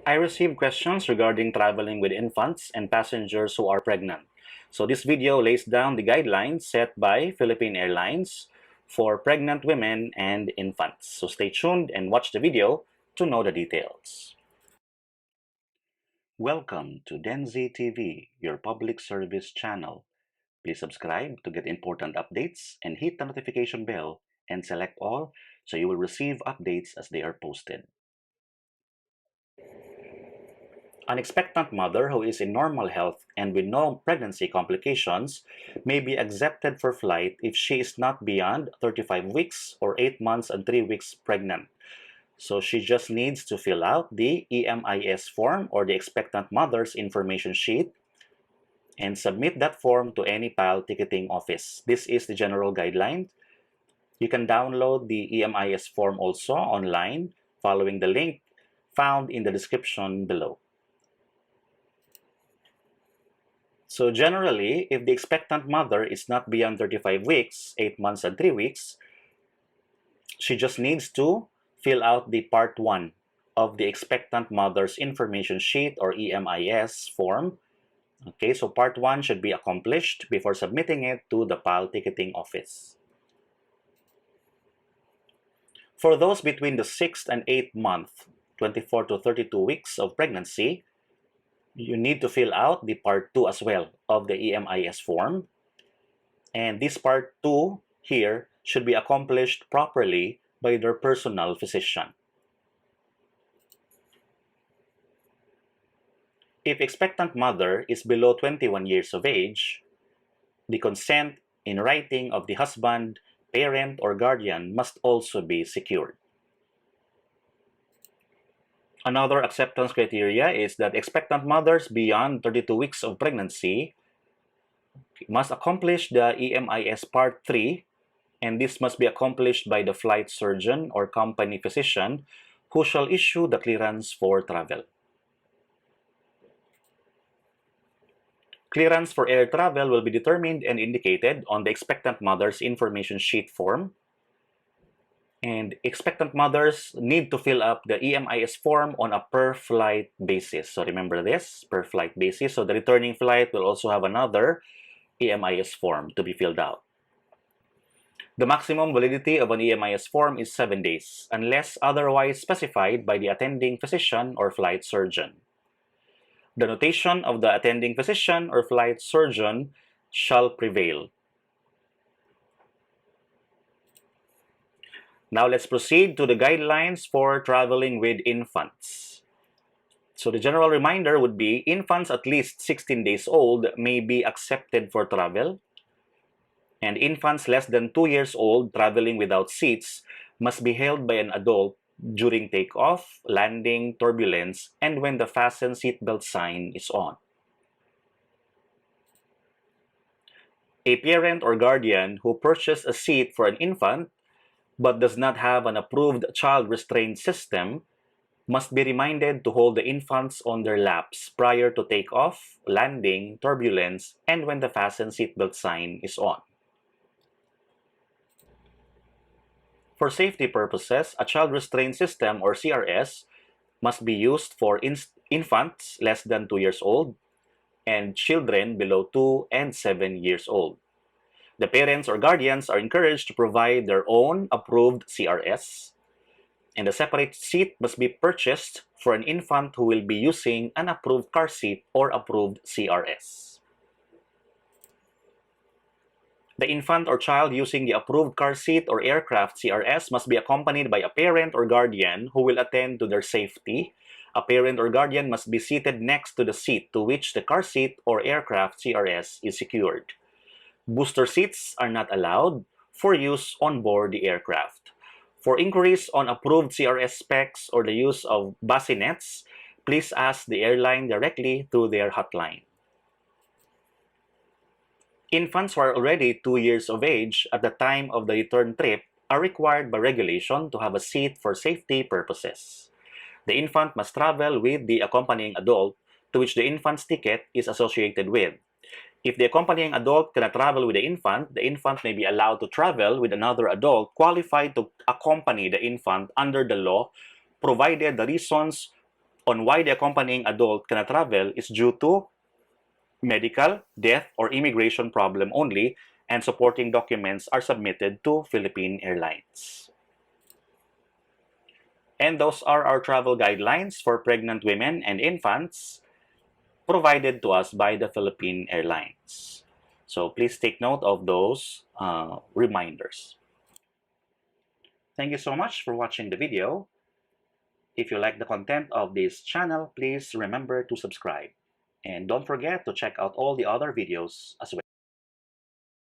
I received questions regarding traveling with infants and passengers who are pregnant. So this video lays down the guidelines set by Philippine Airlines for pregnant women and infants. So stay tuned and watch the video to know the details. Welcome to Denzi TV, your public service channel. Please subscribe to get important updates and hit the notification bell and select all so you will receive updates as they are posted. An expectant mother who is in normal health and with no pregnancy complications may be accepted for flight if she is not beyond 35 weeks or 8 months and 3 weeks pregnant. So she just needs to fill out the EMIS form or the expectant mother's information sheet and submit that form to any PAL ticketing office. This is the general guideline. You can download the EMIS form also online following the link found in the description below. So generally, if the expectant mother is not beyond 35 weeks, 8 months and 3 weeks, she just needs to fill out the Part 1 of the expectant mother's information sheet or EMIS form. Okay, so Part 1 should be accomplished before submitting it to the PAL ticketing office. For those between the 6th and 8th month, 24 to 32 weeks of pregnancy, you need to fill out the Part 2 as well of the EMIS form. And this Part 2 here should be accomplished properly by their personal physician. If expectant mother is below 21 years of age, the consent in writing of the husband, parent, or guardian must also be secured. Another acceptance criteria is that expectant mothers beyond 32 weeks of pregnancy must accomplish the EMIS Part 3, and this must be accomplished by the flight surgeon or company physician who shall issue the clearance for travel. Clearance for air travel will be determined and indicated on the expectant mother's information sheet form. And expectant mothers need to fill up the EMIS form on a per-flight basis. So remember this, per-flight basis. So the returning flight will also have another EMIS form to be filled out. The maximum validity of an EMIS form is 7 days, unless otherwise specified by the attending physician or flight surgeon. The notation of the attending physician or flight surgeon shall prevail. Now let's proceed to the guidelines for traveling with infants. So the general reminder would be infants at least 16 days old may be accepted for travel, and infants less than 2 years old traveling without seats must be held by an adult during takeoff, landing, turbulence, and when the fasten seatbelt sign is on. A parent or guardian who purchased a seat for an infant but does not have an approved child restraint system must be reminded to hold the infants on their laps prior to takeoff, landing, turbulence, and when the fasten seatbelt sign is on. For safety purposes, a child restraint system or CRS must be used for infants less than 2 years old and children below 2 and 7 years old. The parents or guardians are encouraged to provide their own approved CRS, and a separate seat must be purchased for an infant who will be using an approved car seat or approved CRS. The infant or child using the approved car seat or aircraft CRS must be accompanied by a parent or guardian who will attend to their safety. A parent or guardian must be seated next to the seat to which the car seat or aircraft CRS is secured. Booster seats are not allowed for use on board the aircraft. For inquiries on approved CRS specs or the use of bassinets, please ask the airline directly through their hotline. Infants who are already 2 years of age at the time of the return trip are required by regulation to have a seat for safety purposes. The infant must travel with the accompanying adult to which the infant's ticket is associated with. If the accompanying adult cannot travel with the infant may be allowed to travel with another adult qualified to accompany the infant under the law, provided the reasons on why the accompanying adult cannot travel is due to medical, death, or immigration problem only, and supporting documents are submitted to Philippine Airlines. And those are our travel guidelines for pregnant women and infants provided to us by the Philippine Airlines. So please take note of those reminders. Thank you so much for watching the video. If you like the content of this channel, please remember to subscribe. And don't forget to check out all the other videos as well.